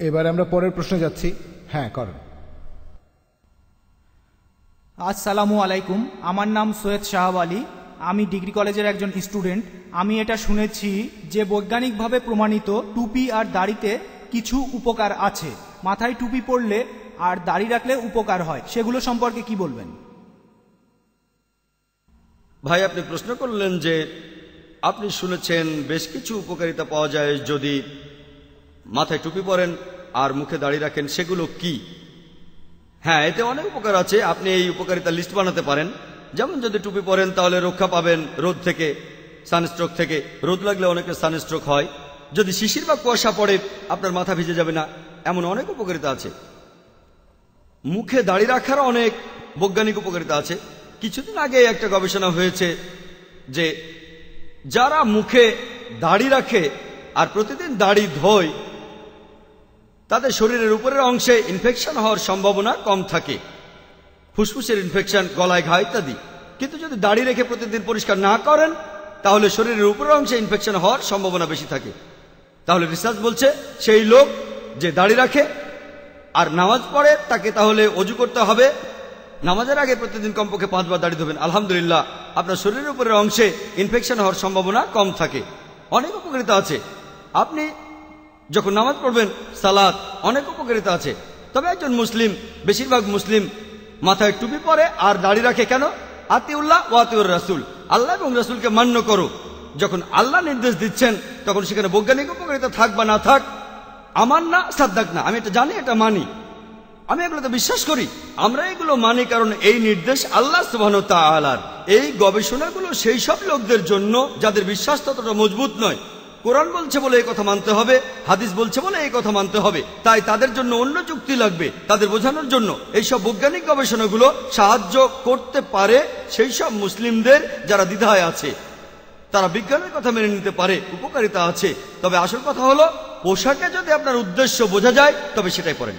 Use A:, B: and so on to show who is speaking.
A: এবার আমরা পরের প্রশ্নে যাচ্ছি। হ্যাঁ, করেন।
B: আসসালামু আলাইকুম, আমার নাম সৈয়দ শাহাব আলী, আমি ডিগ্রি কলেজের একজন স্টুডেন্ট। আমি এটা শুনেছি যে বৈজ্ঞানিকভাবে প্রমাণিত টুপি আর দাড়িতে কিছু উপকার আছে। মাথায় টুপি পরলে আর দাড়ি রাখলে উপকার হয়, সেগুলো সম্পর্কে কি বলবেন?
C: ভাই, আপনি প্রশ্ন করলেন যে আপনি শুনেছেন বেশ কিছু উপকারিতা পাওয়া যায় যদি মাথায় টুপি পরেন আর মুখে দাড়ি রাখেন, সেগুলো কি? হ্যাঁ, এতে অনেক উপকার আছে। আপনি এই উপকারিতা লিস্ট বানাতে পারেন। যেমন যদি টুপি পরেন তাহলে রক্ষা পাবেন রোদ থেকে, সানস্ট্রোক থেকে। রোদ লাগলে অনেকের সানস্ট্রোক হয়। যদি শিশির বা কুয়াশা পড়ে আপনার মাথা ভিজে যাবে না, এমন অনেক উপকারিতা আছে। মুখে দাড়ি রাখার অনেক বৈজ্ঞানিক উপকারিতা আছে। কিছুদিন আগে একটা গবেষণা হয়েছে যে যারা মুখে দাড়ি রাখে আর প্রতিদিন দাড়ি ধোয় তাদের শরীরের উপরের অংশে ইনফেকশন হওয়ার সম্ভাবনা কম থাকে, ফুসফুসের ইনফেকশন, গলায় ঘা ইত্যাদি। কিন্তু যদি দাড়ি রেখে প্রতিদিন পরিষ্কার না করেন তাহলে শরীরের উপরের অংশে ইনফেকশন হওয়ার সম্ভাবনা বেশি থাকে। তাহলে রিসার্চ বলছে সেই লোক যে দাড়ি রাখে আর নামাজ পড়ে তাকে তাহলে অজু করতে হবে, নামাজের আগে প্রতিদিন কমপক্ষে 5 বার দাড়ি ধোবেন। আলহামদুলিল্লাহ, আপনার শরীরের উপরের অংশে ইনফেকশন হওয়ার সম্ভাবনা কম থাকে। অনেক উপকারিতা আছে। আপনি যখন নামাজ পড়বেন, সালাত, অনেক উপকারিতা আছে। তবে একজন মুসলিম, বেশিরভাগ মুসলিম মাথায় টুপি পরে আর দাড়ি রাখে কেন? আতিউল্লাহ ওয়া আতিউর রাসূল, আল্লাহ এবং রাসূলকে মান্য করো। যখন আল্লাহ নির্দেশ দিচ্ছেন তখন সেখানে বৈজ্ঞানিক উপকারিতা থাক বা না থাক, আমার না সাদ্দাক না, আমি এটা জানি, এটা মানি, আমি এগুলোতে বিশ্বাস করি। আমরা এগুলো মানি কারণ এই নির্দেশ আল্লাহ সুবহানাহু ওয়া তাআলার। এই গবেষণাগুলো সেই সব লোকদের জন্য যাদের বিশ্বাস ততটা মজবুত নয়। কোরআন বলছে বলে এই কথা মানতে হবে, হাদিস বলছে বলে এই কথা মানতে হবে, তাই তাদের জন্য অন্য যুক্তি লাগবে। তাদের বোঝানোর জন্য এইসব বৈজ্ঞানিক গবেষণাগুলো সাহায্য করতে পারে সেই সব মুসলিমদের যারা দ্বিধায় আছে। তারা বিজ্ঞানের কথা মেনে নিতে পারে, উপকারিতা আছে। তবে আসল কথা হলো পোশাকে যদি আপনার উদ্দেশ্য বোঝা যায় তবে সেটাই পরেন।